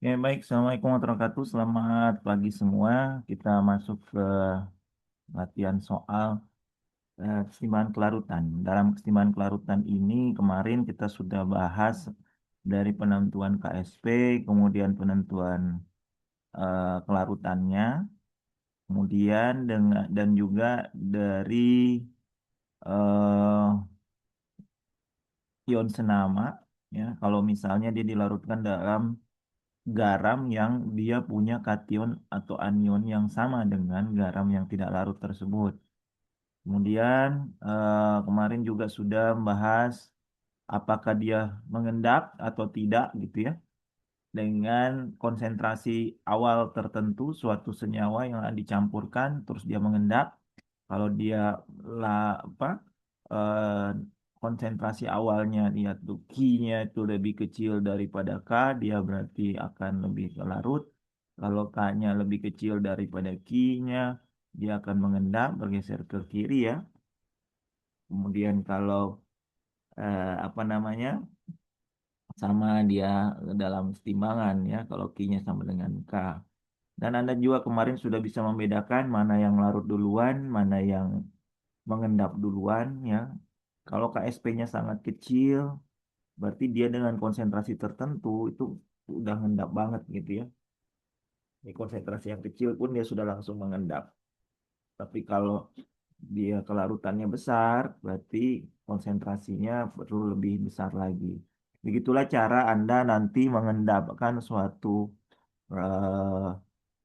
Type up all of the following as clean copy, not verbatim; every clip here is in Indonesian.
Ya, baik. Assalamualaikum warahmatullahi wabarakatuh. Selamat pagi semua. Kita masuk ke latihan soal keseimbangan kelarutan. Dalam keseimbangan kelarutan ini, kemarin kita sudah bahas dari penentuan KSP, kemudian penentuan kelarutannya, kemudian dan juga dari eh, ion senama. Ya, kalau misalnya dia dilarutkan dalam garam yang dia punya kation atau anion yang sama dengan garam yang tidak larut tersebut. Kemudian kemarin juga sudah membahas apakah dia mengendap atau tidak gitu ya dengan konsentrasi awal tertentu suatu senyawa yang dicampurkan terus dia mengendap. Kalau dia apa eh, konsentrasi awalnya lihat tuh Q-nya itu lebih kecil daripada K, dia berarti akan lebih larut. Kalau K-nya lebih kecil daripada Q-nya, dia akan mengendap bergeser ke kiri ya. Kemudian kalau apa namanya sama dia dalam timbangan ya, kalau Q-nya sama dengan K. Dan Anda juga kemarin sudah bisa membedakan mana yang larut duluan, mana yang mengendap duluan ya. Kalau KSP-nya sangat kecil, berarti dia dengan konsentrasi tertentu itu udah ngendap banget gitu ya. Ini konsentrasi yang kecil pun dia sudah langsung mengendap. Tapi kalau dia kelarutannya besar, berarti konsentrasinya perlu lebih besar lagi. Begitulah cara Anda nanti mengendapkan suatu eh,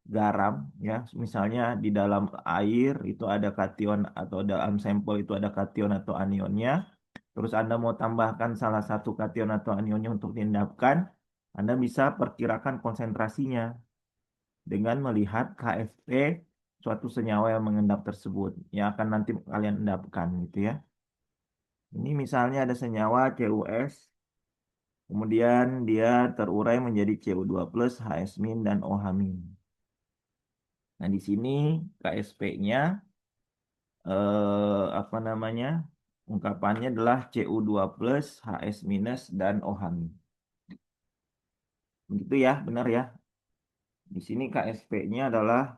garam ya. Misalnya di dalam air itu ada kation atau dalam sampel itu ada kation atau anionnya. Terus Anda mau tambahkan salah satu kation atau anionnya untuk diendapkan, Anda bisa perkirakan konsentrasinya dengan melihat KFP suatu senyawa yang mengendap tersebut yang akan nanti kalian endapkan gitu ya. Ini misalnya ada senyawa CuS, kemudian dia terurai menjadi Cu2+, HS- dan OH-. Nah, di sini KSP-nya apa namanya? Ungkapannya adalah Cu2+, HS-, dan OH-. Begitu ya, benar ya. Di sini KSP-nya adalah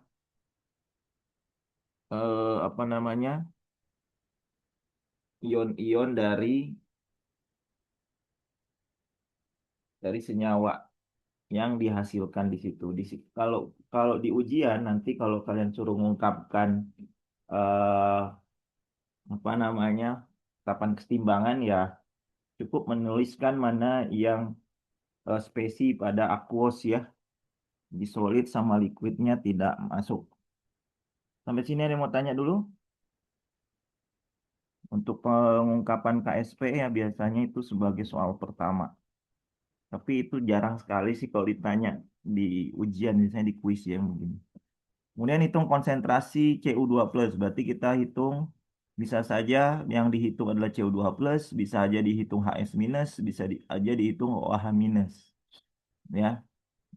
apa namanya? Ion-ion dari senyawa yang dihasilkan di situ. Kalau kalau di ujian nanti kalau kalian suruh mengungkapkan eh, apa namanya? Ungkapan kesetimbangan ya cukup menuliskan mana yang spesi pada aqueous ya. Di solid sama liquidnya tidak masuk. Sampai sini ada yang mau tanya dulu? Untuk pengungkapan KSP ya biasanya itu sebagai soal pertama. Tapi itu jarang sekali sih kalau ditanya di ujian, misalnya di kuis ya mungkin. Kemudian hitung konsentrasi Cu2+. Berarti kita hitung bisa saja yang dihitung adalah Cu2+, bisa aja dihitung HS-, bisa aja dihitung OH-. Ya.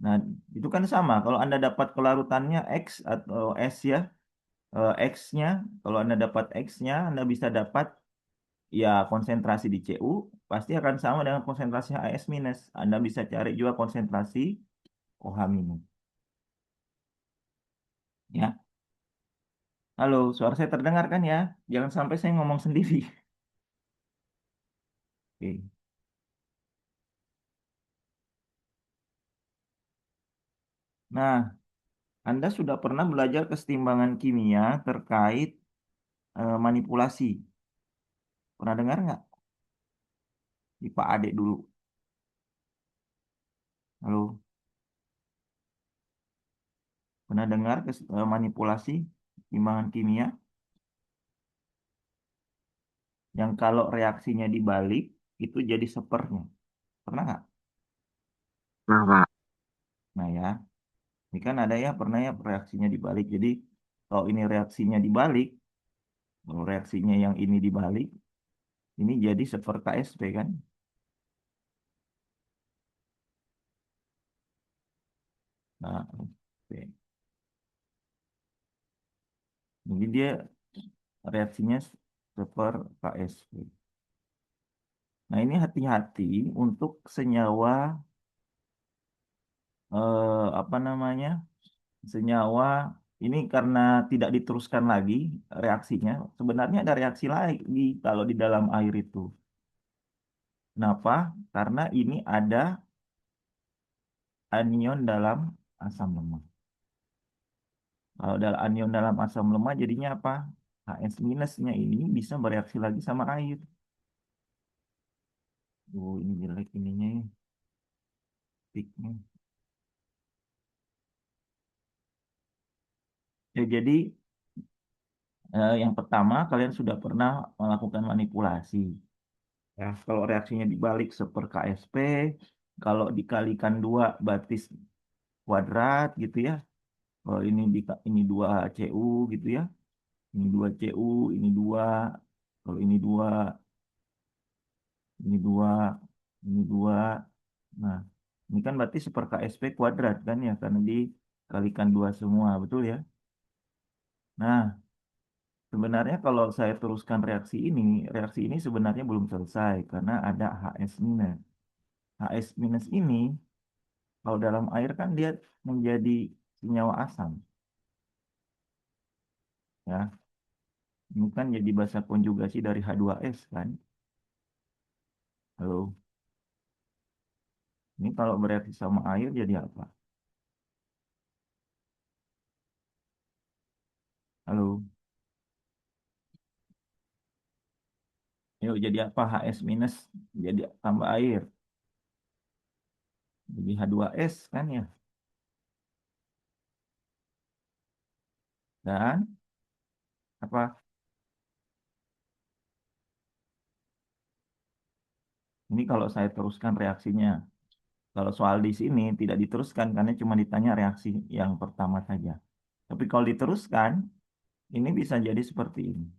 Nah, itu kan sama. Kalau Anda dapat kelarutannya X atau S ya, X-nya, kalau Anda dapat X-nya, Anda bisa dapat ya konsentrasi di Cu pasti akan sama dengan konsentrasi HS-. Anda bisa cari juga konsentrasi OH-. Ya. Halo, suara saya terdengar kan ya? Jangan sampai saya ngomong sendiri. Oke. Nah, Anda sudah pernah belajar kesetimbangan kimia terkait manipulasi. Pernah dengar nggak? Di Pak Ade dulu. Halo, pernah dengar manipulasi timbangan kimia yang kalau reaksinya dibalik itu jadi sepernya. Pernah nggak? Nah, Pak. Nah ya, ini kan ada ya pernah ya reaksinya dibalik. Jadi kalau ini reaksinya dibalik, kalau reaksinya yang ini dibalik, ini jadi seper KSP kan? Nah, oke. Jadi dia reaksinya seper KSP. Nah ini hati-hati untuk senyawa apa namanya, senyawa ini karena tidak diteruskan lagi reaksinya. Sebenarnya ada reaksi lagi kalau di dalam air itu. Kenapa? Karena ini ada anion dalam asam lemak. Kalau ada anion dalam asam lemak jadinya apa? HS minusnya ini bisa bereaksi lagi sama air. Oh, ini jelek ininya ya, peaknya. Ya, jadi yang pertama kalian sudah pernah melakukan manipulasi. Ya, kalau reaksinya dibalik seper KSP, kalau dikalikan dua berarti kuadrat gitu ya. Kalau ini dua CU gitu ya. Ini dua CU, ini dua. Kalau ini dua, ini dua. Nah, ini kan berarti seper KSP kuadrat kan ya, karena dikalikan dua semua, betul ya? Nah, sebenarnya kalau saya teruskan reaksi ini sebenarnya belum selesai karena ada HS minus. HS minus ini kalau dalam air kan dia menjadi senyawa asam, ya. Ini kan jadi basa konjugasi dari H2S kan. Halo. Ini kalau bereaksi sama air jadi apa? Halo. Yuk jadi apa? HS minus jadi tambah air. Jadi H2S kan ya. Dan apa? Ini kalau saya teruskan reaksinya. Kalau soal di sini tidak diteruskan karena cuma ditanya reaksi yang pertama saja. Tapi kalau diteruskan, ini bisa jadi seperti ini.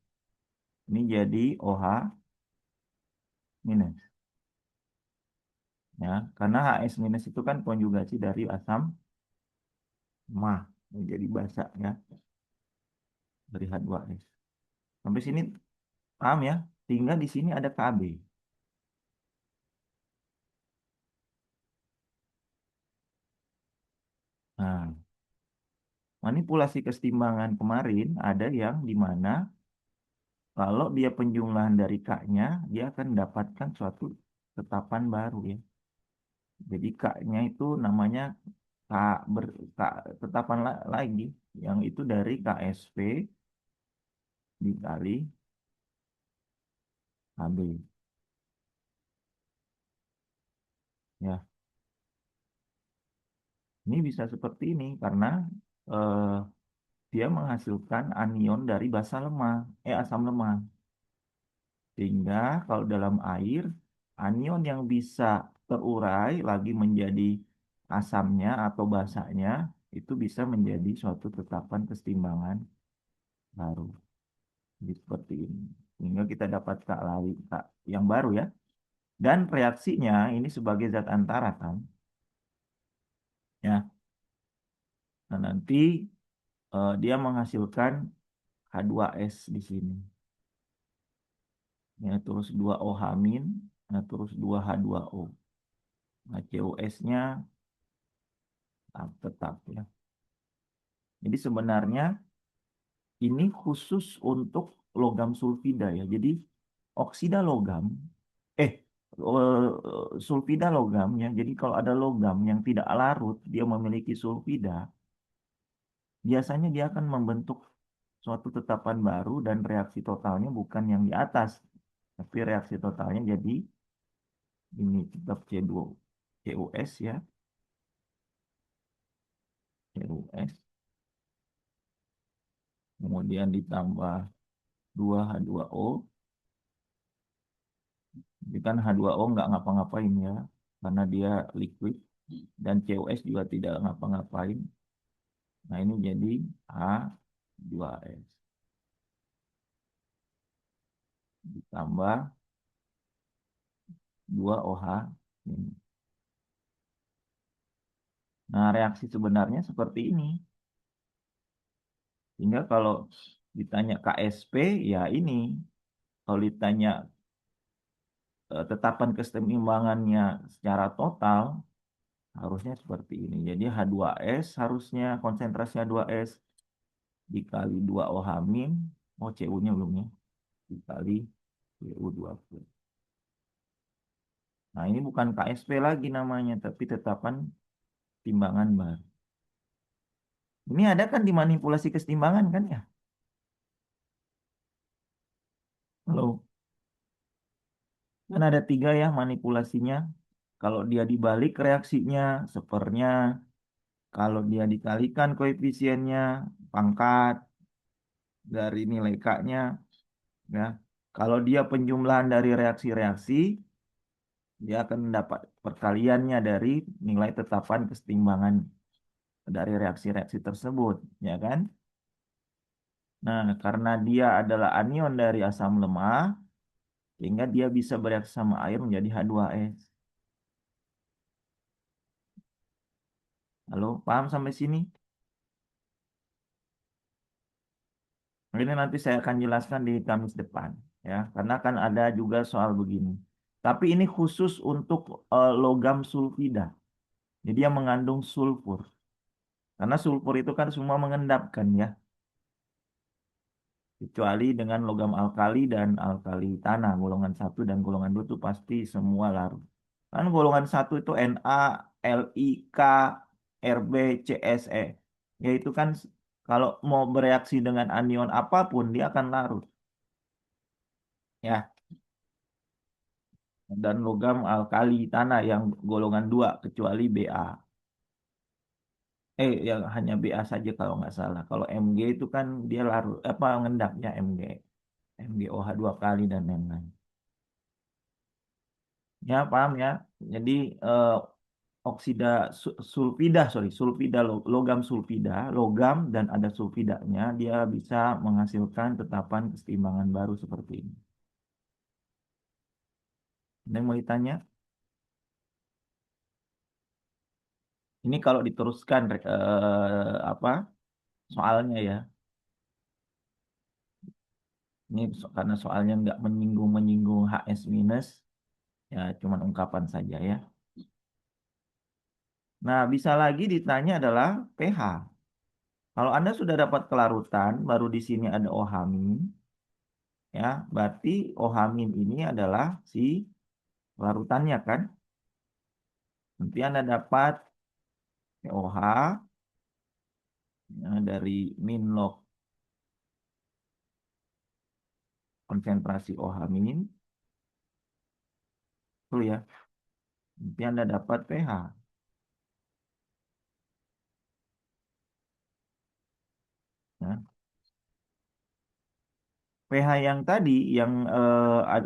Ini jadi OH minus. Ya, karena HS minus itu kan konjugasi dari asam mah menjadi basa ya dari H2S. Sampai sini paham ya? Tinggal di sini ada KB. Nah, manipulasi kesetimbangan kemarin ada yang di mana kalau dia penjumlahan dari K-nya, dia akan mendapatkan suatu tetapan baru ya. Jadi K-nya itu namanya K, K tetapan lagi yang itu dari KSP dikali HB. Ya, ini bisa seperti ini karena eh, dia menghasilkan anion dari basa lemah, asam lemah. Sehingga kalau dalam air, anion yang bisa terurai lagi menjadi asamnya atau basanya itu bisa menjadi suatu tetapan kesetimbangan baru. Jadi seperti ini. Sehingga kita dapat K lain, K yang baru ya. Dan reaksinya ini sebagai zat antara kan. Ya, nah nanti dia menghasilkan H2S di sini. Ya, terus 2OH min, nah, terus 2H2O. Nah, COS-nya tetap ya. Jadi sebenarnya ini khusus untuk logam sulfida ya. Jadi oksida logam, sulfida logam ya. Jadi kalau ada logam yang tidak larut, dia memiliki sulfida, biasanya dia akan membentuk suatu tetapan baru dan reaksi totalnya bukan yang di atas, tapi reaksi totalnya jadi ini tetap C2, CuS ya, CuS, kemudian ditambah 2H2O. Jadi kan H2O nggak ngapa-ngapain ya, karena dia liquid dan COS juga tidak ngapa-ngapain. Nah ini jadi H2S ditambah 2OH ini. Nah reaksi sebenarnya seperti ini. Sehingga kalau ditanya KSP ya ini, kalau ditanya tetapan keseimbangannya secara total Harusnya seperti ini. Jadi H2S harusnya konsentrasi H2S dikali 2 OH min, oh CU-nya belum ya, dikali Cu2+. Nah, ini bukan KSP lagi namanya, tapi tetapan timbangan baru. Ini ada kan di manipulasi kesetimbangan kan ya? Halo, kan ada 3 ya manipulasinya. Kalau dia dibalik reaksinya, sepernya. Kalau dia dikalikan koefisiennya, pangkat dari nilai K-nya, ya. Kalau dia penjumlahan dari reaksi-reaksi, dia akan mendapat perkaliannya dari nilai tetapan kesetimbangan dari reaksi-reaksi tersebut, ya kan? Nah, karena dia adalah anion dari asam lemah, sehingga dia bisa bereaksi sama air menjadi H2S. Halo, paham sampai sini? Ini nanti saya akan jelaskan di Kamis depan, ya, karena kan ada juga soal begini. Tapi ini khusus untuk logam sulfida. Jadi yang mengandung sulfur. Karena sulfur itu kan semua mengendap kan ya. Kecuali dengan logam alkali dan alkali tanah. Golongan satu dan golongan 2 itu pasti semua larut. Kan golongan satu itu Na, Li, K, Rb, Cse. Yaitu kan kalau mau bereaksi dengan anion apapun dia akan larut. Ya, dan logam alkali tanah yang golongan 2 kecuali Ba. Yang hanya Ba saja kalau nggak salah. Kalau Mg itu kan dia larut apa ngendapnya Mg. MgOH 2 kali dan lain-lain. Ya, paham ya. Jadi eh, oksida sulfida, sorry, sulfida logam sulfida, logam dan ada sulfidanya, dia bisa menghasilkan tetapan keseimbangan baru seperti ini. Ada yang mau ditanya? Ini kalau diteruskan apa soalnya ya. Ini karena soalnya nggak menyinggung HS minus, ya cuman ungkapan saja ya. Nah, bisa lagi ditanya adalah pH. Kalau Anda sudah dapat kelarutan, baru di sini ada OH min, ya, berarti OH min ini adalah si larutannya kan. Nanti Anda dapat pOH ya, dari min log konsentrasi OH min, itu ya. Nanti Anda dapat pH. Ya. pH yang tadi, yang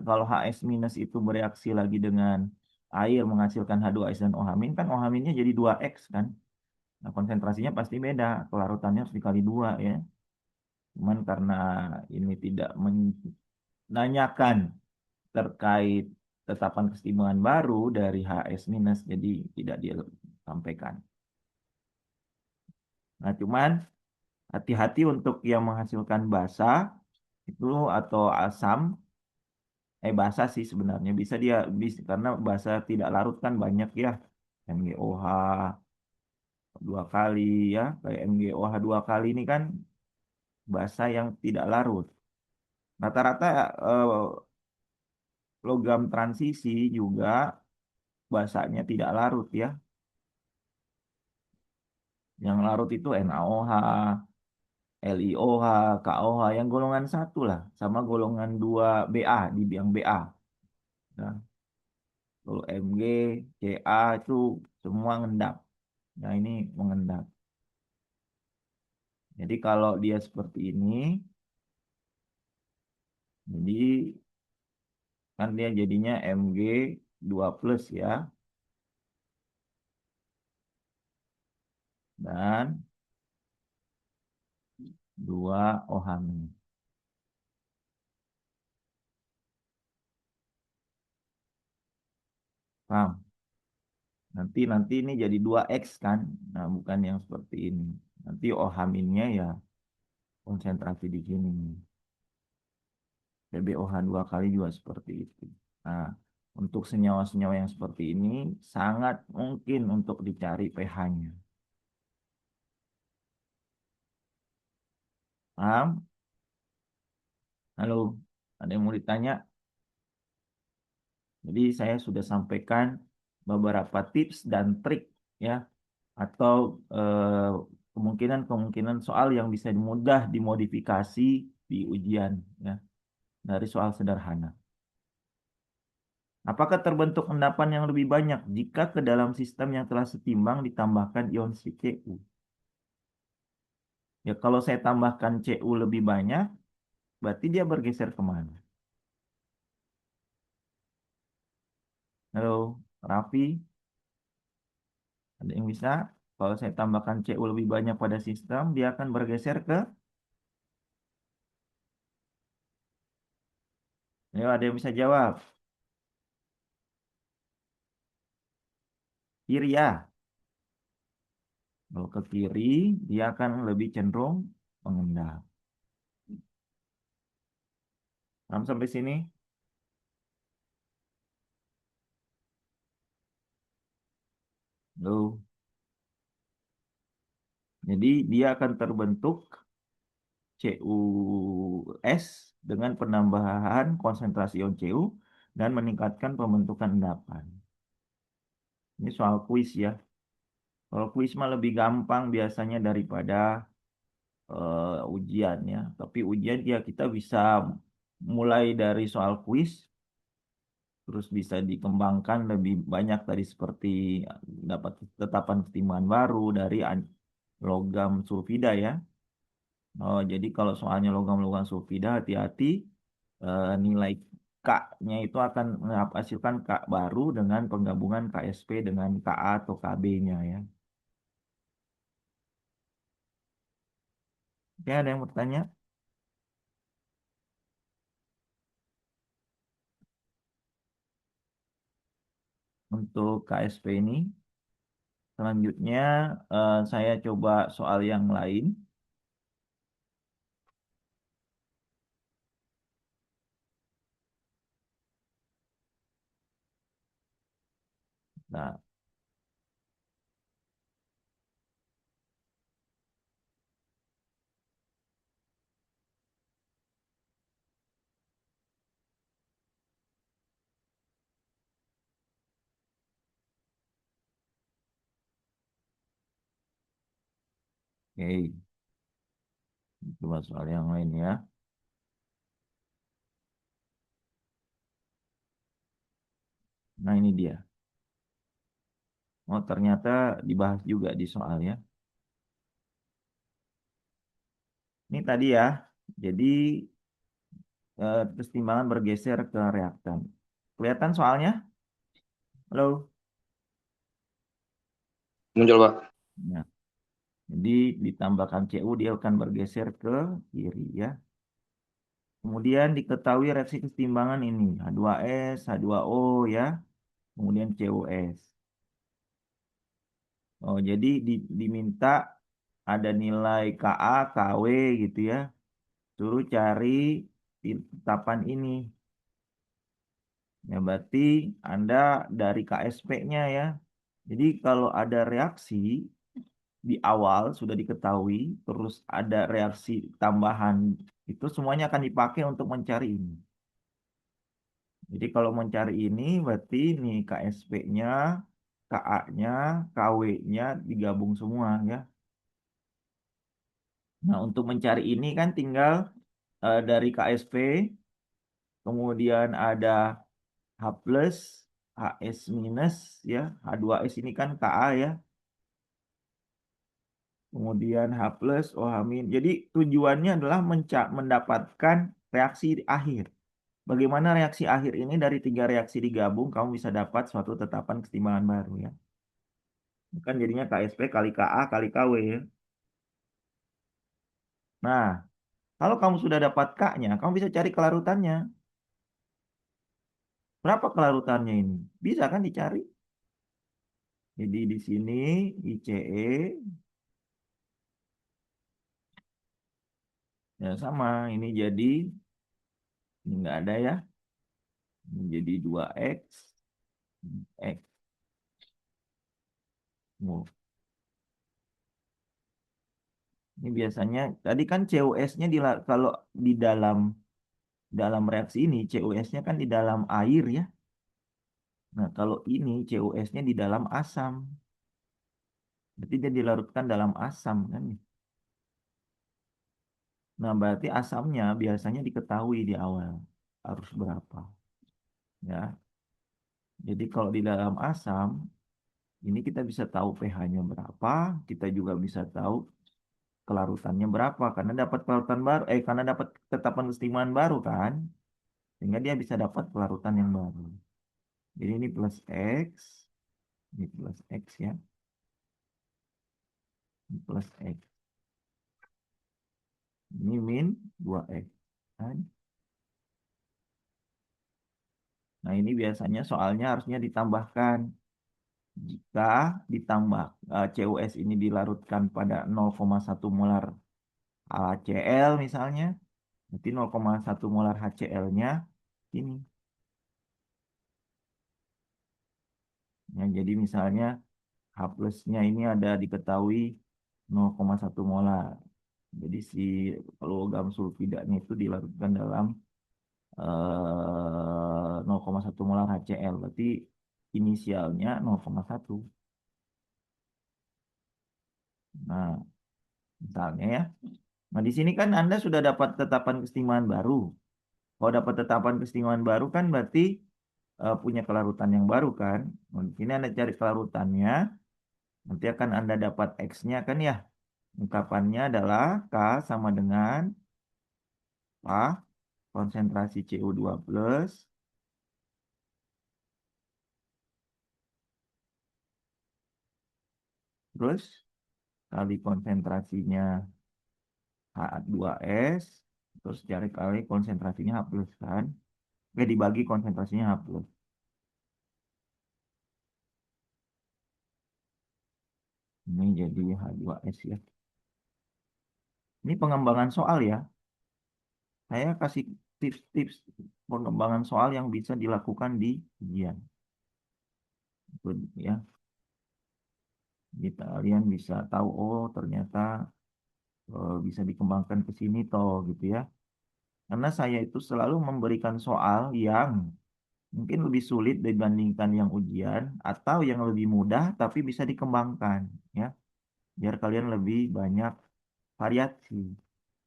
kalau HS minus itu bereaksi lagi dengan air menghasilkan H2S dan OH min, kan OH minnya jadi 2X kan. Nah, konsentrasinya pasti beda, kelarutannya harus dikali 2 ya. Cuman karena ini tidak menanyakan terkait tetapan kesetimbangan baru dari HS minus, jadi tidak disampaikan. Nah, cuman hati-hati untuk yang menghasilkan basa itu atau asam, basa sih sebenarnya bisa dia bisa karena basa tidak larut kan banyak ya, MgOH 2 kali ya, kayak MgOH 2 kali ini kan basa yang tidak larut. Rata-rata logam transisi juga basanya tidak larut ya. Yang larut itu NaOH, LiOH, KOH, yang golongan satu lah, sama golongan 2 Ba di biang Ba. Nah, kalau Mg, Ca itu semua ngendap. Nah, ini mengendap. Jadi kalau dia seperti ini, jadi kan dia jadinya Mg 2+ ya, dan 2 OH min. Paham? Nanti nanti ini jadi 2X kan? Nah, bukan yang seperti ini. Nanti OH minnya ya konsentrasi di sini. PbOH 2 kali juga seperti itu. Nah, Untuk senyawa-senyawa yang seperti ini sangat mungkin untuk dicari pH-nya. Paham? Halo, ada yang mau ditanya? Jadi saya sudah sampaikan beberapa tips dan trik ya, atau kemungkinan-kemungkinan soal yang bisa mudah dimodifikasi di ujian ya, dari soal sederhana. Apakah terbentuk endapan yang lebih banyak jika ke dalam sistem yang telah setimbang ditambahkan ion Cu? Ya kalau saya tambahkan Cu lebih banyak, berarti dia bergeser kemana? Halo, Raffi, ada yang bisa? Kalau saya tambahkan Cu lebih banyak pada sistem, dia akan bergeser ke. Ayo, ada yang bisa jawab? Kiri ya. Kalau ke kiri, dia akan lebih cenderung mengendap. Paham sampai sini? Loh. Jadi dia akan terbentuk CuS dengan penambahan konsentrasi ion Cu dan meningkatkan pembentukan endapan. Ini soal kuis ya. Kalau kuis mah lebih gampang biasanya daripada ujian ya. Tapi ujian ya kita bisa mulai dari soal kuis, terus bisa dikembangkan lebih banyak tadi seperti dapat tetapan ketimbangan baru dari logam sulfida ya. Oh, jadi kalau soalnya logam-logam sulfida hati-hati, nilai K-nya itu akan menghasilkan K baru dengan penggabungan KSP dengan Ka atau Kb-nya ya. Oke, ada yang bertanya? Untuk KSP ini, selanjutnya saya coba soal yang lain. Nah, oke, coba soal yang lain ya. Nah, ini dia. Oh, ternyata dibahas juga di soalnya. Ini tadi ya. Jadi, terus timbangan bergeser ke reaktan. Kelihatan soalnya? Halo? Muncul, Pak. Nah, jadi ditambahkan Cu dia akan bergeser ke kiri ya. Kemudian diketahui reaksi kesetimbangan ini H2S, H2O ya, kemudian CuS. Oh, jadi diminta ada nilai Ka, Kw gitu ya. Suruh cari tetapan ini. Ya, berarti Anda dari KSP-nya ya. Jadi kalau ada reaksi di awal sudah diketahui, terus ada reaksi tambahan, itu semuanya akan dipakai untuk mencari ini. Jadi kalau mencari ini berarti nih KSP-nya, Ka-nya, Kw-nya digabung semua ya. Nah, untuk mencari ini kan tinggal dari KSP, kemudian ada H plus, HS minus ya, H2S ini kan Ka ya, kemudian H plus, OH min. Jadi tujuannya adalah mendapatkan reaksi di akhir. Bagaimana reaksi akhir ini dari tiga reaksi digabung, kamu bisa dapat suatu tetapan kesetimbangan baru ya. Kan jadinya KSP kali Ka kali Kw ya. Nah, kalau kamu sudah dapat K-nya, kamu bisa cari kelarutannya. Berapa kelarutannya ini? Bisa kan dicari? Jadi di sini ICE ya sama. Ini jadi ini nggak ada ya. menjadi 2x X. Oh, ini biasanya tadi kan CUS-nya kalau di dalam reaksi ini CUS-nya kan di dalam air ya. Nah, kalau ini CUS-nya di dalam asam. Berarti dia dilarutkan dalam asam kan. Nah, berarti asamnya biasanya diketahui di awal harus berapa ya. Jadi kalau di dalam asam ini kita bisa tahu pH-nya berapa, kita juga bisa tahu kelarutannya berapa karena dapat kelarutan baru karena dapat tetapan kesetimbangan baru kan. Sehingga dia bisa dapat kelarutan yang baru. Jadi ini plus X, ini plus X ya, ini plus X. Ini min 2X. Kan? Nah, ini biasanya soalnya harusnya ditambahkan. Jika ditambah CuS ini dilarutkan pada 0,1 molar HCl misalnya, berarti 0,1 molar HCl-nya ini. Ya, jadi misalnya H plusnya ini ada diketahui 0,1 molar. Jadi si logam sulfidanya itu dilarutkan dalam 0,1 molar HCl. Berarti inisialnya 0,1. Nah, misalnya ya. Nah, di sini kan Anda sudah dapat tetapan kesetimbangan baru. Kalau dapat tetapan kesetimbangan baru kan berarti punya kelarutan yang baru kan. Nah, di sini Anda cari kelarutannya, nanti akan Anda dapat X-nya kan ya. Ungkapannya adalah K sama dengan apa? Konsentrasi CO2 plus terus kali konsentrasinya H2S terus cari kali konsentrasinya H plus kan. Oke, dibagi konsentrasinya H plus. Ini jadi H2S ya. Ini pengembangan soal ya. Saya kasih tips-tips pengembangan soal yang bisa dilakukan di ujian. Itu ya. Kita kalian bisa tahu oh ternyata bisa dikembangkan ke sini toh gitu ya. Karena saya itu selalu memberikan soal yang mungkin lebih sulit dibandingkan yang ujian atau yang lebih mudah tapi bisa dikembangkan ya. Biar kalian lebih banyak variasi.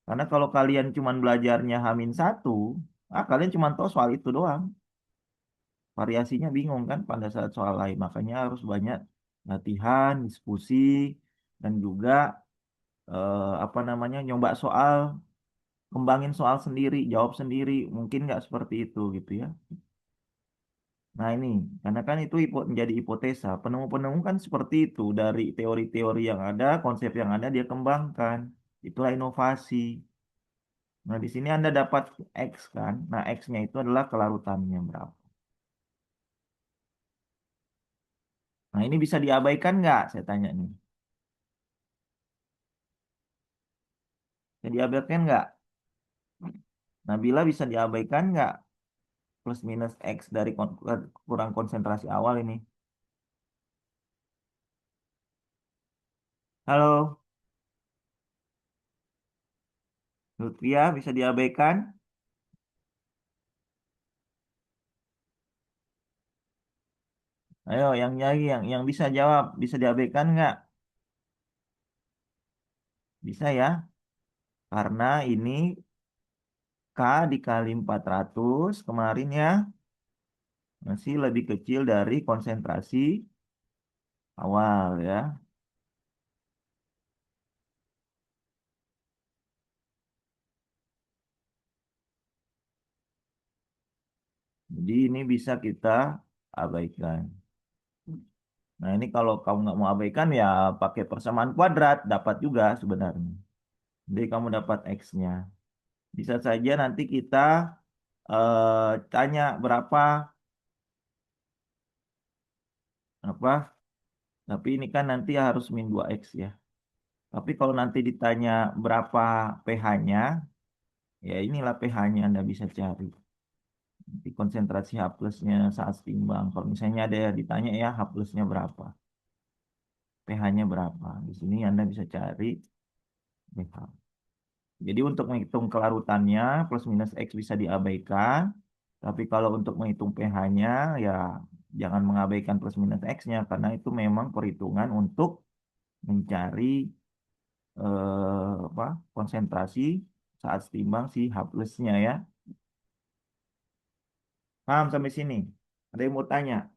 Karena kalau kalian cuma belajarnya H-1, kalian cuma tahu soal itu doang. Variasinya bingung kan pada saat soal lain. Makanya harus banyak latihan, diskusi, dan juga apa namanya nyoba soal, kembangin soal sendiri, jawab sendiri. Mungkin nggak seperti itu gitu ya. Nah ini, karena kan itu menjadi hipotesa. Penemu-penemu kan seperti itu. Dari teori-teori yang ada, konsep yang ada, dia kembangkan. Itulah inovasi. Nah, di sini Anda dapat X kan. Nah, X-nya itu adalah kelarutannya berapa. Nah, ini bisa diabaikan nggak? Saya tanya nih. Bisa diabaikan nggak? Nabila bisa diabaikan nggak? Plus minus X dari kurang konsentrasi awal ini. Halo, Lutfia bisa diabaikan? Ayo, yang nyari, yang bisa jawab, bisa diabaikan nggak? Bisa ya, karena ini K dikali 400 kemarin ya, masih lebih kecil dari konsentrasi awal ya. Jadi ini bisa kita abaikan. Nah ini kalau kamu nggak mau abaikan ya pakai persamaan kuadrat dapat juga sebenarnya. Jadi kamu dapat X-nya. Bisa saja nanti kita tanya berapa apa, tapi ini kan nanti harus min 2X ya. Tapi kalau nanti ditanya berapa pH-nya, ya inilah pH-nya Anda bisa cari. Nanti konsentrasi H plusnya saat setimbang. Kalau misalnya ada yang ditanya ya H plusnya berapa, pH-nya berapa. Di sini Anda bisa cari pH. Jadi untuk menghitung kelarutannya plus minus X bisa diabaikan. Tapi kalau untuk menghitung pH-nya ya jangan mengabaikan plus minus X-nya karena itu memang perhitungan untuk mencari apa, konsentrasi saat setimbang si H plusnya ya. Paham sampai sini? Ada yang mau tanya?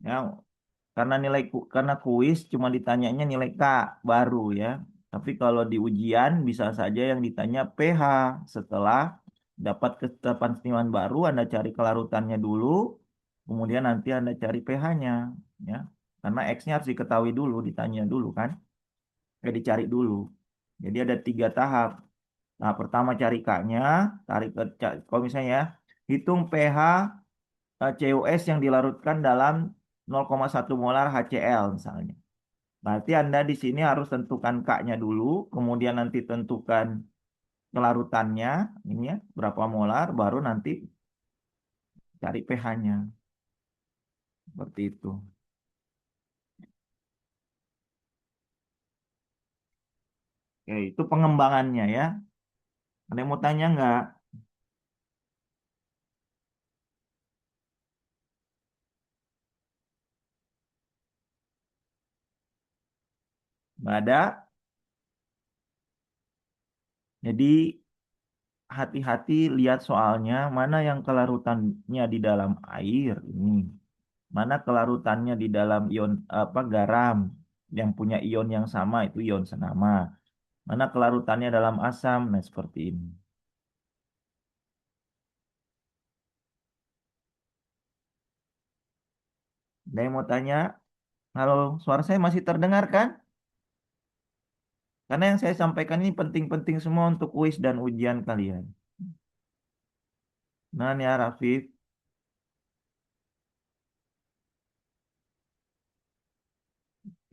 Ya, karena kuis cuma ditanyanya nilai K baru ya. Tapi kalau di ujian bisa saja yang ditanya pH setelah dapat ketetapan setimbang baru Anda cari kelarutannya dulu, kemudian nanti Anda cari pH-nya ya. Karena X-nya harus diketahui dulu, ditanya dulu kan. Dicari dulu. Jadi ada 3 tahap. Nah, pertama cari K-nya, kalau misalnya ya, hitung pH CuS yang dilarutkan dalam 0,1 molar HCl misalnya. Berarti Anda di sini harus tentukan K-nya dulu, kemudian nanti tentukan kelarutannya, ini ya, berapa molar, baru nanti cari pH-nya. Seperti itu. Oke, itu pengembangannya ya. Ada yang mau tanya nggak? Nggak ada. Jadi hati-hati lihat soalnya mana yang kelarutannya di dalam air ini, mana kelarutannya di dalam ion apa garam yang punya ion yang sama itu ion senama, mana kelarutannya dalam asam. Nah, seperti ini. Ada yang mau tanya? Halo, suara saya masih terdengar kan? Karena yang saya sampaikan ini penting-penting semua untuk kuis dan ujian kalian. Nah, ya Rafif.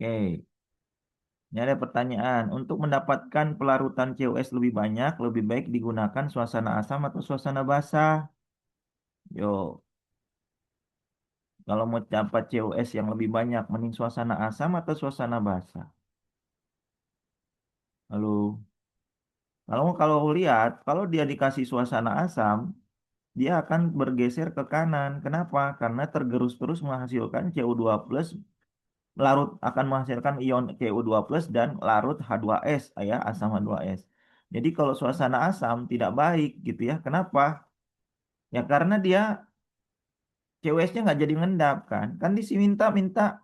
Oke. Ini ada pertanyaan. Untuk mendapatkan pelarutan COS lebih banyak, lebih baik digunakan suasana asam atau suasana basah? Yo, kalau mau dapat COS yang lebih banyak, mending suasana asam atau suasana basah? Lalu, kalau lihat, kalau dia dikasih suasana asam, dia akan bergeser ke kanan. Kenapa? Karena tergerus-gerus menghasilkan CO2 plus, larut akan menghasilkan ion CO2 plus dan larut H2S, ya, asam H2S. Jadi kalau suasana asam tidak baik gitu ya. Kenapa? Ya karena dia COS-nya nggak jadi ngendap kan. Kan minta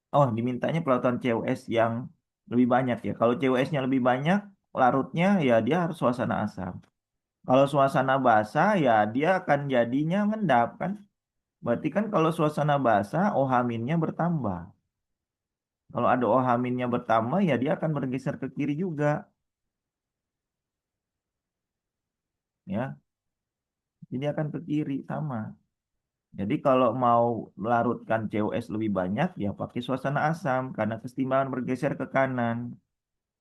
oh dimintanya pelarutan COS yang lebih banyak ya. Kalau COS-nya lebih banyak, larutnya ya dia harus suasana asam. Kalau suasana basah ya dia akan jadinya ngendap kan. Berarti kan kalau suasana basah OH-nya bertambah. Kalau ada OH-nya bertambah ya dia akan bergeser ke kiri juga ya. Jadi akan ke kiri sama. Jadi kalau mau melarutkan COS lebih banyak ya pakai suasana asam karena kesetimbangan bergeser ke kanan.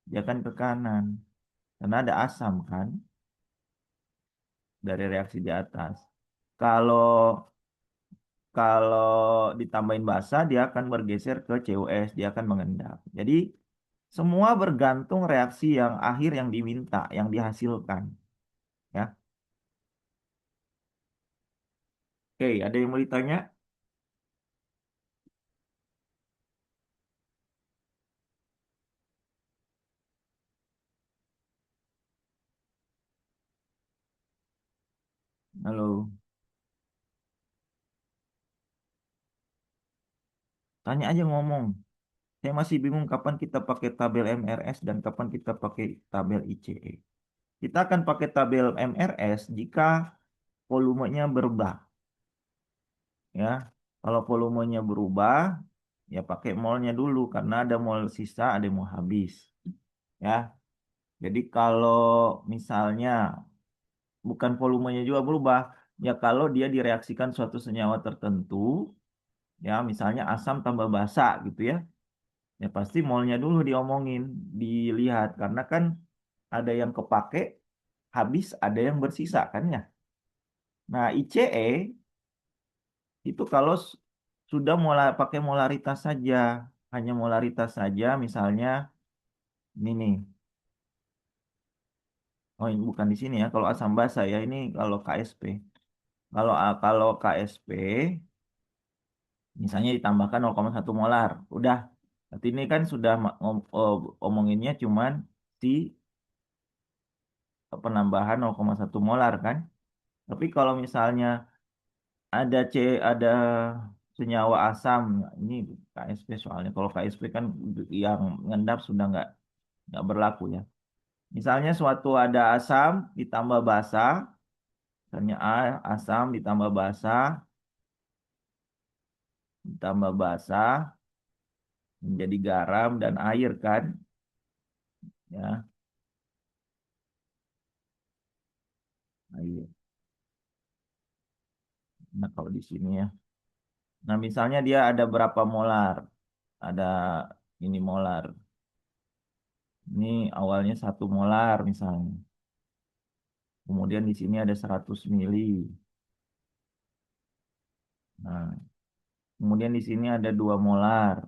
Dia kan ke kanan karena ada asam kan dari reaksi di atas. Kalau kalau ditambahin basa dia akan bergeser ke COS, dia akan mengendap. Jadi semua bergantung reaksi yang akhir yang diminta, yang dihasilkan. Ya, oke, ada yang mau ditanya? Halo, tanya aja ngomong. Saya masih bingung kapan kita pakai tabel MRS dan kapan kita pakai tabel ICE. Kita akan pakai tabel MRS jika volumenya berubah. Ya, kalau volumenya berubah, ya pakai molnya dulu karena ada mol sisa, ada mol habis. Ya, jadi kalau misalnya bukan volumenya juga berubah, ya kalau dia direaksikan suatu senyawa tertentu, ya misalnya asam tambah basa gitu ya, ya pasti molnya dulu diomongin, dilihat karena kan ada yang kepake habis, ada yang bersisa kan ya. Nah, ICE itu kalau sudah pakai molaritas saja, hanya molaritas saja, misalnya ini nih. Oh, ini bukan di sini ya. Kalau asam basa ya ini kalau KSP. Kalau KSP misalnya ditambahkan 0,1 molar. Udah. Berarti ini kan sudah omonginnya cuman si penambahan 0,1 molar kan. Tapi kalau misalnya ada senyawa asam, nah, ini KSP soalnya. Kalau KSP kan yang ngendap sudah nggak berlaku ya. Misalnya suatu ada asam ditambah basa, misalnya asam ditambah basa menjadi garam dan air kan, ya air. Nah kalau di sini ya, nah misalnya dia ada berapa molar, ada ini molar, ini awalnya 1 molar misalnya, kemudian di sini ada 100 mili, nah kemudian di sini ada 2 molar,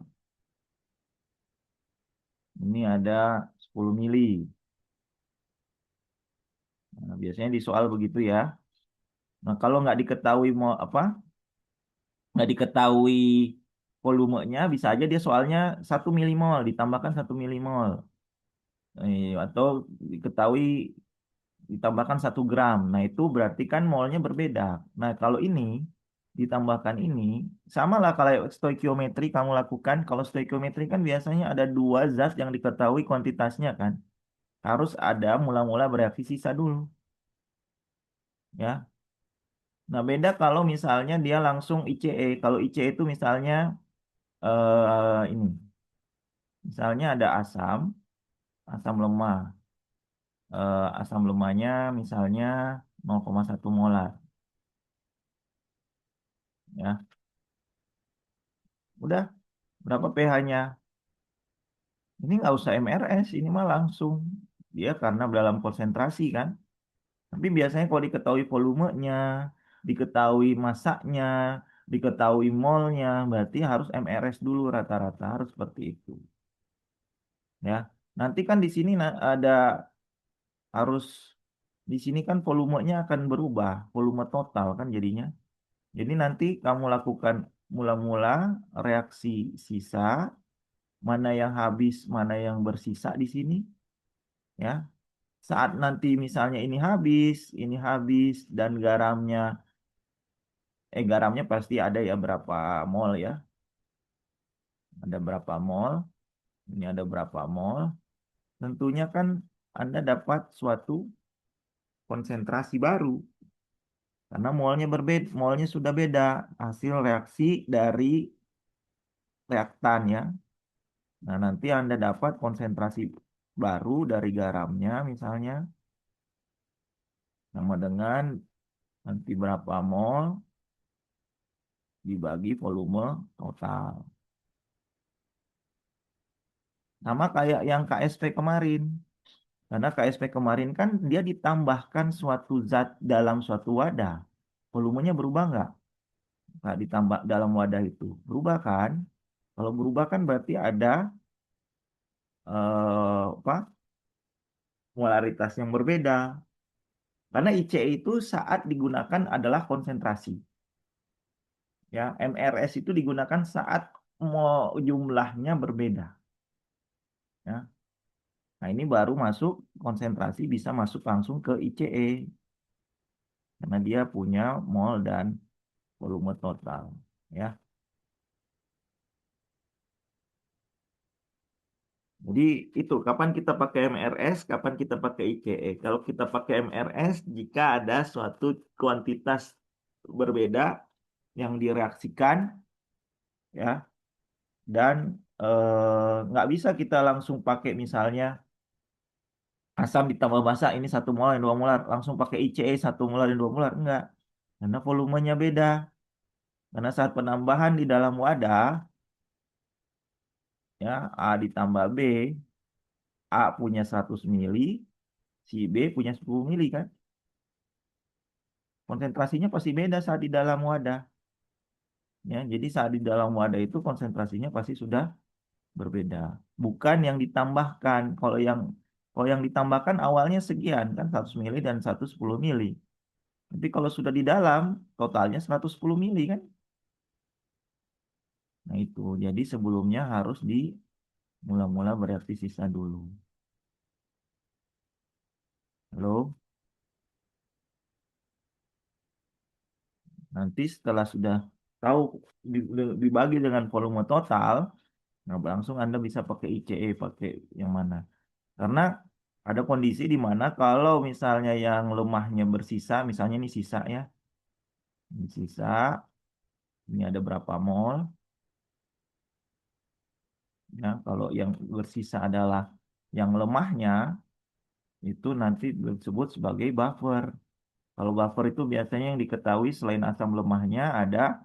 ini ada 10 mili. Nah, biasanya di soal begitu ya. Nah kalau nggak diketahui mau apa, nggak diketahui volumenya, bisa aja dia soalnya 1 milimol ditambahkan 1 milimol. Atau diketahui ditambahkan 1 gram. Nah, itu berarti kan molnya berbeda. Nah, kalau ini ditambahkan ini, sama lah kalau stoikiometri kamu lakukan. Kalau stoikiometri kan biasanya ada 2 zat yang diketahui kuantitasnya kan. Harus ada mula-mula bereaksi sisa dulu. Ya. Nah, beda kalau misalnya dia langsung ICE. Kalau ICE itu misalnya ini. Misalnya ada asam lemah. Asam lemahnya misalnya 0,1 molar. Ya, udah berapa pH-nya? Ini nggak usah MRS, ini mah langsung dia karena dalam konsentrasi kan. Tapi biasanya kalau diketahui volumenya, diketahui masaknya, diketahui molnya, berarti harus MRS dulu rata-rata harus seperti itu. Ya, nanti kan di sini ada harus di sini kan volumenya akan berubah, volume total kan jadinya. Jadi nanti kamu lakukan mula-mula reaksi sisa, mana yang habis, mana yang bersisa di sini, ya. Saat nanti misalnya ini habis dan garamnya pasti ada ya berapa mol ya, ada berapa mol, ini ada berapa mol. Tentunya kan Anda dapat suatu konsentrasi baru karena molnya berbeda, molnya sudah beda hasil reaksi dari reaktan ya. Nah, nanti Anda dapat konsentrasi baru dari garamnya misalnya sama dengan nanti berapa mol dibagi volume total. Sama kayak yang KSP kemarin. Karena KSP kemarin kan dia ditambahkan suatu zat dalam suatu wadah. Volumenya berubah nggak? Nggak ditambah dalam wadah itu. Berubah kan? Kalau berubah kan berarti ada apa? Molaritas yang berbeda. Karena ICE itu saat digunakan adalah konsentrasi. Ya, MRS itu digunakan saat jumlahnya berbeda. Ya. Nah, ini baru masuk konsentrasi bisa masuk langsung ke ICE karena dia punya mol dan volume total, ya. Jadi itu kapan kita pakai MRS, kapan kita pakai ICE. Kalau kita pakai MRS jika ada suatu kuantitas berbeda yang direaksikan, ya, dan nggak bisa kita langsung pakai misalnya asam ditambah basa ini 1 molar, 2 molar, langsung pakai ICE 1 molar dan 2 molar, enggak. Karena volumenya beda. Karena saat penambahan di dalam wadah, ya A ditambah B, A punya 100 mili, si B punya 10 mili kan. Konsentrasinya pasti beda saat di dalam wadah. Ya, jadi saat di dalam wadah itu konsentrasinya pasti sudah berbeda. Bukan yang ditambahkan. Kalau yang ditambahkan awalnya sekian kan 100 mili dan 110 mili. Tapi kalau sudah di dalam totalnya 110 mili kan. Nah itu. Jadi sebelumnya harus di mula-mula bereaksi sisa dulu. Halo. Nanti setelah sudah tahu dibagi dengan volume total, nah langsung Anda bisa pakai ICE, pakai yang mana. Karena ada kondisi di mana kalau misalnya yang lemahnya bersisa, misalnya ini sisa ya, ini sisa, ini ada berapa mol, ya kalau yang bersisa adalah yang lemahnya, itu nanti disebut sebagai buffer. Kalau buffer itu biasanya yang diketahui selain asam lemahnya ada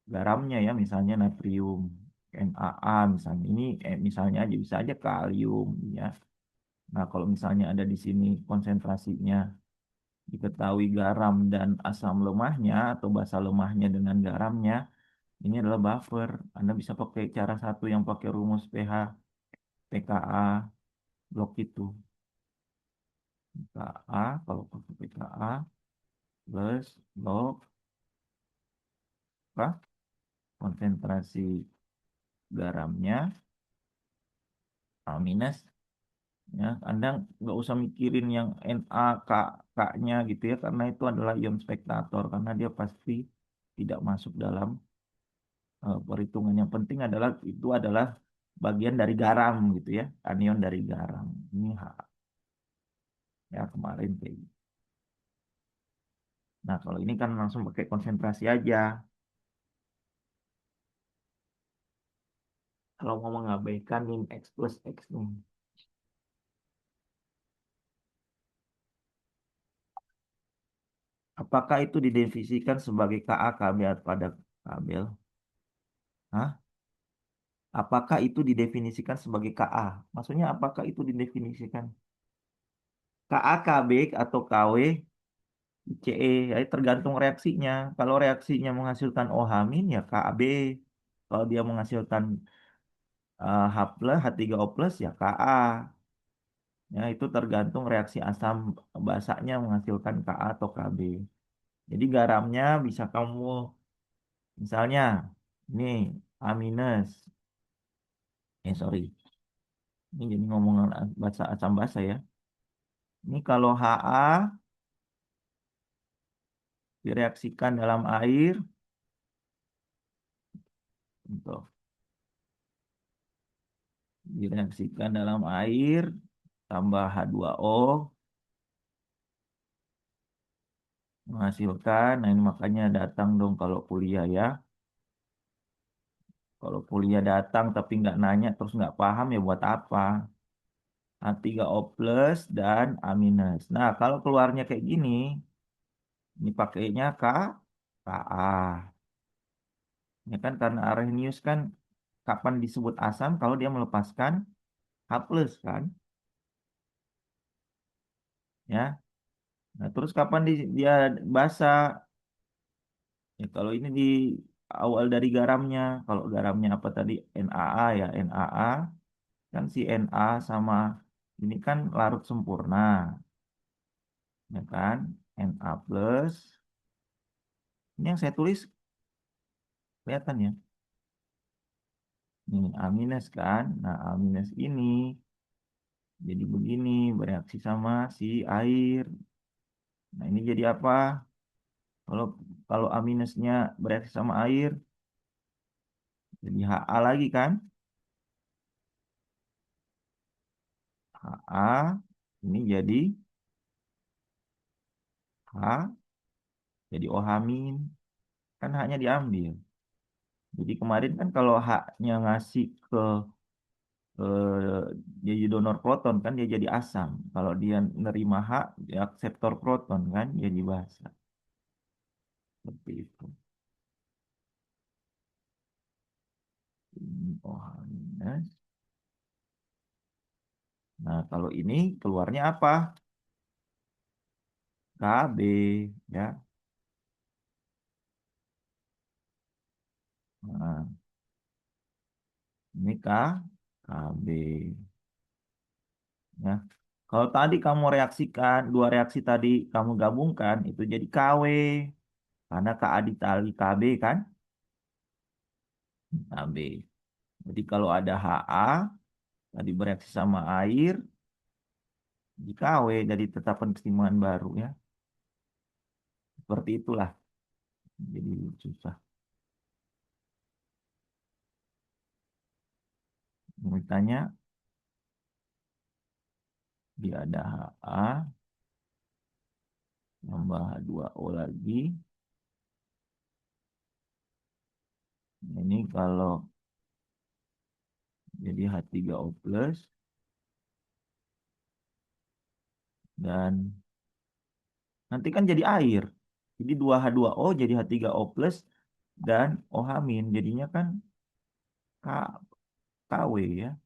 garamnya ya, misalnya natrium, NaA misalnya. Ini misalnya aja bisa aja kalium ya. Nah, kalau misalnya ada di sini konsentrasinya diketahui garam dan asam lemahnya atau basa lemahnya dengan garamnya, ini adalah buffer. Anda bisa pakai cara satu yang pakai rumus pH pKa blok itu. pKa kalau pakai pKa plus blok apa? Konsentrasi garamnya minus. Ya, Anda nggak usah mikirin yang Na, K-nya gitu ya, karena itu adalah ion spektator, karena dia pasti tidak masuk dalam perhitungan. Yang penting adalah itu adalah bagian dari garam gitu ya, anion dari garam. Ini H, ya kemarin kayak gitu. Nah, kalau ini kan langsung pakai konsentrasi aja. Kalau mau mengabaikan min X plus X nih. Apakah itu didefinisikan sebagai Ka Kb pada kabel? Hah? Apakah itu didefinisikan sebagai Ka? Maksudnya apakah itu didefinisikan Ka, Kb atau Kw, Ce? Ya, tergantung reaksinya. Kalau reaksinya menghasilkan OH- ya Kab. Kalau dia menghasilkan H plus, H3O plus ya Ka. Ya, itu tergantung reaksi asam basanya menghasilkan Ka atau Kb. Jadi garamnya bisa kamu misalnya ini A minus. Sorry. Ini jadi ngomongan bahasa asam basa ya. Ini kalau Ha direaksikan dalam air untuk direaksikan dalam air tambah H2O menghasilkan. Nah, ini makanya datang dong kalau kuliah ya. Kalau kuliah datang tapi nggak nanya terus nggak paham ya buat apa? H3O plus dan A minus. Nah, kalau keluarnya kayak gini, ini pakainya Ka. Ya kan karena Arrhenius kan kapan disebut asam kalau dia melepaskan H plus kan, ya. Nah, terus kapan dia basa? Ya, kalau ini di awal dari garamnya, kalau garamnya apa tadi NaA ya, NaA kan si Na sama ini kan larut sempurna, ya kan? Na plus, ini yang saya tulis kelihatan ya, ini A minus kan? Nah A minus ini jadi begini bereaksi sama si air. Nah ini jadi apa? Kalau kalau A minusnya bereaksi sama air, jadi Ha lagi kan? Ha ini jadi H jadi OH min kan haknya diambil. Jadi kemarin kan kalau haknya ngasih ke jadi donor proton kan dia jadi asam. Kalau dia nerima hak dia akseptor proton kan jadi basa. Seperti itu. Ini OH minus. Nah kalau ini keluarnya apa? KB ya. Nah, ini KB ya. Kalau tadi kamu reaksikan, dua reaksi tadi kamu gabungkan, itu jadi KW. Karena KA dikali KB kan? KB. Jadi kalau ada HA, tadi bereaksi sama air, di KW jadi tetapkan keseimbangan baru ya. Seperti itulah. Jadi susah. Mau tanya, dia ada HA, tambah H2O lagi. Ini kalau jadi H3O plus, dan nanti kan jadi air. Jadi 2H2O jadi H3O plus dan OH min. Jadinya kan K, KW ya.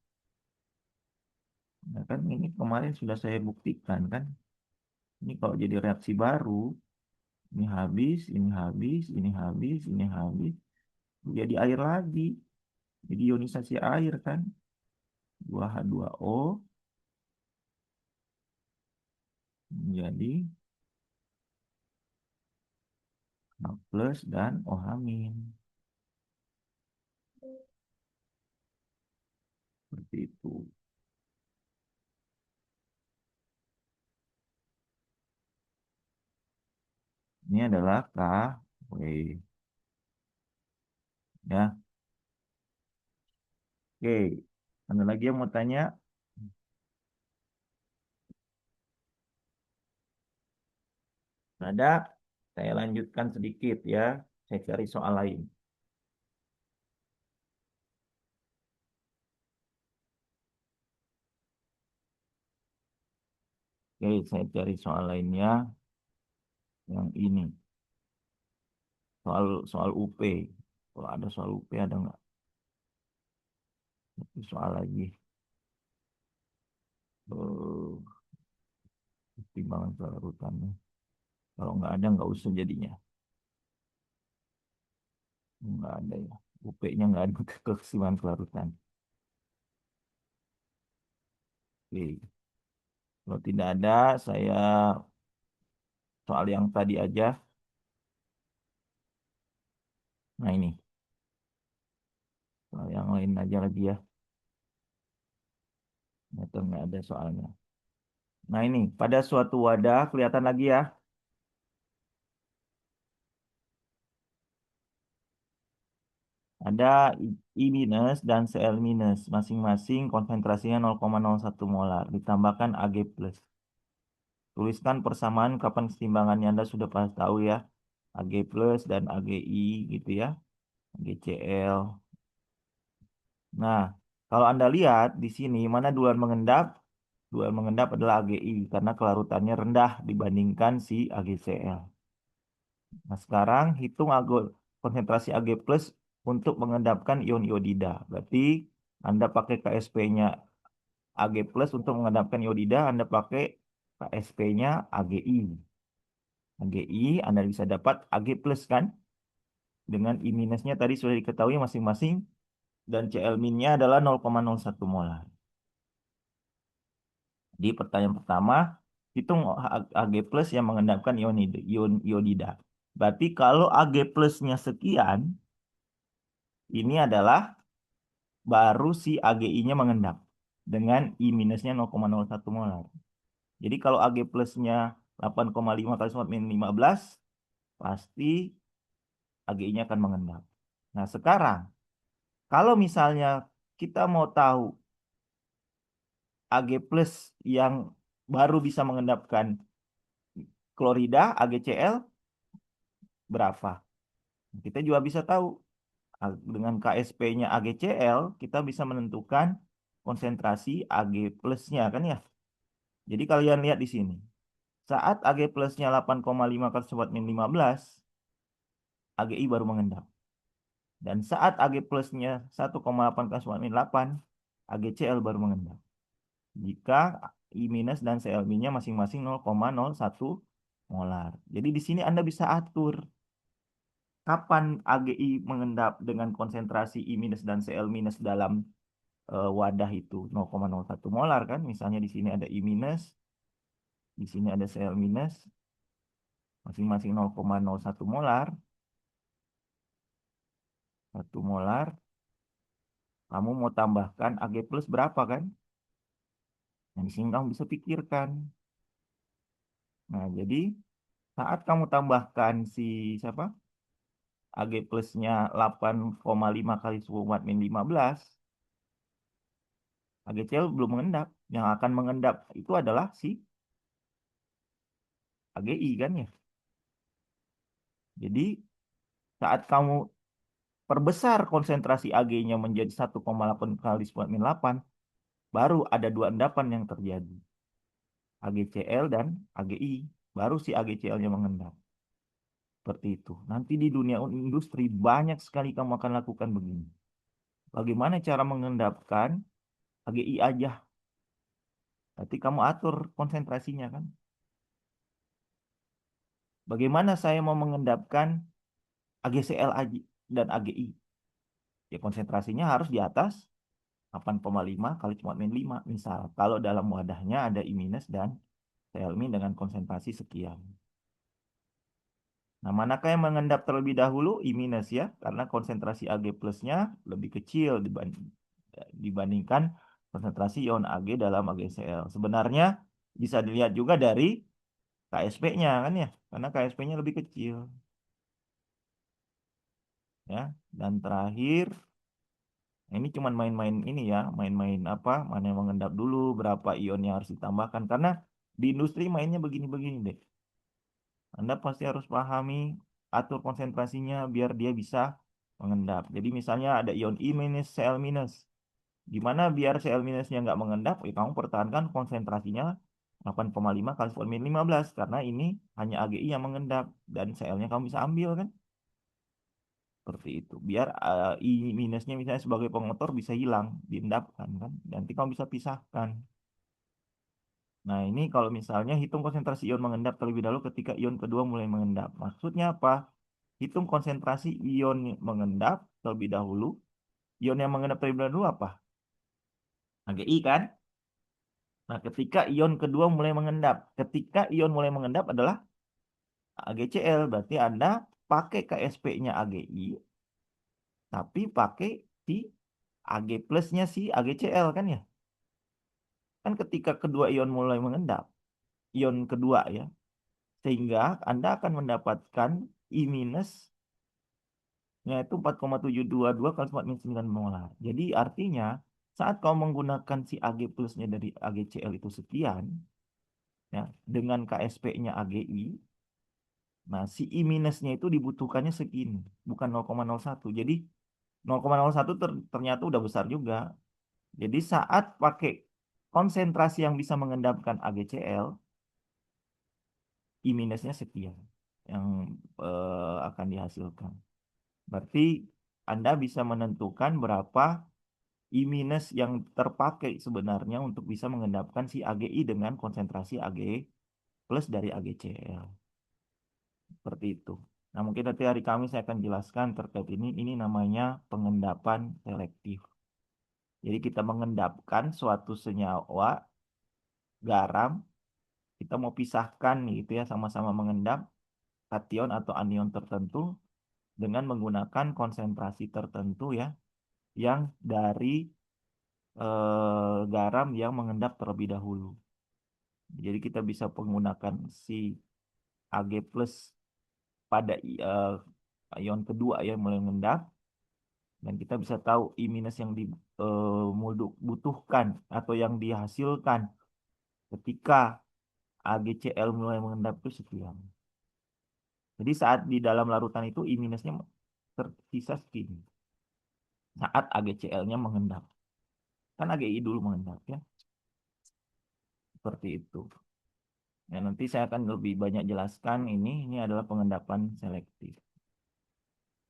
Nah, kan ini kemarin sudah saya buktikan kan. Ini kalau jadi reaksi baru, ini habis, ini habis, ini habis, ini habis. Jadi air lagi. Jadi ionisasi air kan. 2H2O menjadi H plus dan OH min. Seperti itu. Ini adalah KW. Ya, oke. Ada lagi yang mau tanya? Ada? Saya lanjutkan sedikit ya. Saya cari soal lain. Oke, saya cari soal lainnya. Yang ini. Soal soal UP. Kalau ada soal UP ada nggak? Satu soal lagi. Eh, Timbangan pelarutannya. Kalau nggak ada nggak usah jadinya. Nggak ada ya. UP-nya nggak ada keseimbangan pelarutan. Oke. Kalau tidak ada, saya soal yang tadi aja. Nah ini, soal yang lain aja lagi ya. Atau nggak ada soalnya. Nah ini, pada suatu wadah, kelihatan lagi ya. Ada I minus dan Cl minus. Masing-masing konsentrasinya 0,01 molar. Ditambahkan Ag plus. Tuliskan persamaan kapan keseimbangannya. Anda sudah pasti tahu ya. Ag plus dan Agi gitu ya. AgCl. Nah, kalau Anda lihat di sini, mana duluan mengendap? Duluan mengendap adalah Agi karena kelarutannya rendah dibandingkan si AgCl. Nah, sekarang hitung konsentrasi Ag plus untuk mengendapkan ion iodida. Berarti Anda pakai KSP-nya Ag plus untuk mengendapkan iodida, Anda pakai KSP-nya Agi. Agi, Anda bisa dapat Ag plus kan? Dengan I minusnya tadi sudah diketahui masing-masing dan Cl minnya adalah 0,01 molar. Di pertanyaan pertama, hitung Ag plus yang mengendapkan ion iodida. Berarti kalau Ag plusnya sekian, ini adalah baru si AgI-nya mengendap dengan I minusnya 0,01 molar. Jadi kalau Ag plusnya 8,5 kali 10 min 15, pasti AgI-nya akan mengendap. Nah sekarang, kalau misalnya kita mau tahu Ag plus yang baru bisa mengendapkan klorida, AgCl, berapa? Kita juga bisa tahu dengan KSP-nya AgCl, kita bisa menentukan konsentrasi Ag plusnya kan ya. Jadi kalian lihat di sini. Saat Ag plusnya 8,5 kali 10 min 15, AgI baru mengendap. Dan saat Ag plusnya 1,8 kali 10 min 8, AgCl baru mengendap. Jika I minus dan Cl minnya masing-masing 0,01 molar. Jadi di sini Anda bisa atur kapan AGI mengendap dengan konsentrasi I minus dan Cl minus dalam wadah itu 0,01 molar kan. Misalnya di sini ada I minus, di sini ada Cl minus, masing-masing 0,01 molar. 1 molar, kamu mau tambahkan Ag plus berapa kan? Nah, di sini kamu bisa pikirkan. Nah, jadi saat kamu tambahkan si siapa? Ag plusnya 8,5 kali suku kuat min 15, AgCl belum mengendap. Yang akan mengendap itu adalah si AgI kan ya. Jadi saat kamu perbesar konsentrasi Ag-nya menjadi 1,8 kali suku kuat min 8, baru ada dua endapan yang terjadi. AgCl dan AgI. Baru si AgCl-nya mengendap. Seperti itu. Nanti di dunia industri banyak sekali kamu akan lakukan begini. Bagaimana cara mengendapkan AgI aja? Nanti kamu atur konsentrasinya kan. Bagaimana saya mau mengendapkan AgCl dan AgI? Ya konsentrasinya harus di atas 8,5 kali cuma min 5. Misal, kalau dalam wadahnya ada I minus dan Cl min dengan konsentrasi sekian. Nah, manakah yang mengendap terlebih dahulu? I minus ya, karena konsentrasi Ag plusnya lebih kecil dibandingkan konsentrasi ion Ag dalam AgCl. Sebenarnya bisa dilihat juga dari KSP-nya kan ya, karena KSP-nya lebih kecil ya. Dan terakhir, ini cuman main-main ini ya, main-main apa, mana yang mengendap dulu, berapa ion yang harus ditambahkan. Karena di industri mainnya begini-begini deh. Anda pasti harus pahami, atur konsentrasinya biar dia bisa mengendap. Jadi misalnya ada ion I minus, Cl minus. Gimana biar Cl minusnya nggak mengendap? Ya, kamu pertahankan konsentrasinya 8,5 kali 10 min 15. Karena ini hanya AgI yang mengendap. Dan Cl-nya kamu bisa ambil kan? Seperti itu. Biar I minusnya misalnya sebagai pengotor bisa hilang, diendapkan kan. Nanti kamu bisa pisahkan. Nah, ini kalau misalnya hitung konsentrasi ion mengendap terlebih dahulu ketika ion kedua mulai mengendap. Maksudnya apa? Hitung konsentrasi ion mengendap terlebih dahulu. Ion yang mengendap terlebih dahulu apa? AgI kan? Nah, ketika ion kedua mulai mengendap. Ketika ion mulai mengendap adalah AgCl. Berarti Anda pakai KSP-nya AgI, tapi pakai si Ag plusnya si AgCl kan ya? Kan ketika kedua ion mulai mengendap, ion kedua ya, sehingga Anda akan mendapatkan I minus yaitu 4,722 kali 4 min 9 molar. Jadi artinya saat kau menggunakan si Ag plusnya dari AgCl itu sekian, ya, dengan KSP-nya AgI, nah si I minusnya itu dibutuhkannya segini, bukan 0,01. Jadi 0,01 ternyata udah besar juga. Jadi saat pakai konsentrasi yang bisa mengendapkan AgCl, I minusnya sekian yang akan dihasilkan. Berarti Anda bisa menentukan berapa I minus yang terpakai sebenarnya untuk bisa mengendapkan si AgI dengan konsentrasi Ag plus dari AgCl. Seperti itu. Nah, mungkin nanti hari Kamis saya akan jelaskan terkait ini. Ini namanya pengendapan selektif. Jadi kita mengendapkan suatu senyawa garam, kita mau pisahkan gitu ya, sama-sama mengendap kation atau anion tertentu dengan menggunakan konsentrasi tertentu ya, yang dari garam yang mengendap terlebih dahulu. Jadi kita bisa menggunakan si Ag plus pada ion kedua ya mulai mengendap, dan kita bisa tahu I minus yang dibutuhkan atau yang dihasilkan ketika AgCl mulai mengendap itu sekian. Jadi saat di dalam larutan itu I minusnya tersisa segini. Saat AgCl-nya mengendap. Kan AgI dulu mengendap ya. Seperti itu. Ya, nanti saya akan lebih banyak jelaskan ini. Ini adalah pengendapan selektif.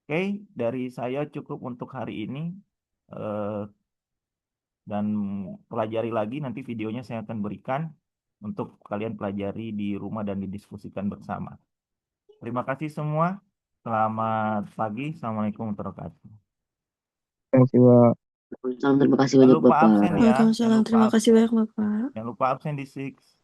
Oke, dari saya cukup untuk hari ini. Eh, dan pelajari lagi nanti videonya saya akan berikan. untuk kalian pelajari di rumah dan didiskusikan bersama. Terima kasih semua. Selamat pagi. Assalamualaikum warahmatullahi wabarakatuh. Terima kasih, Pak. Salam, terima kasih Jangan banyak lupa absen Bapak. ya. Jangan Waalaikumsalam. lupa Terima kasih absen. banyak, Bapak. Jangan lupa absen di Six.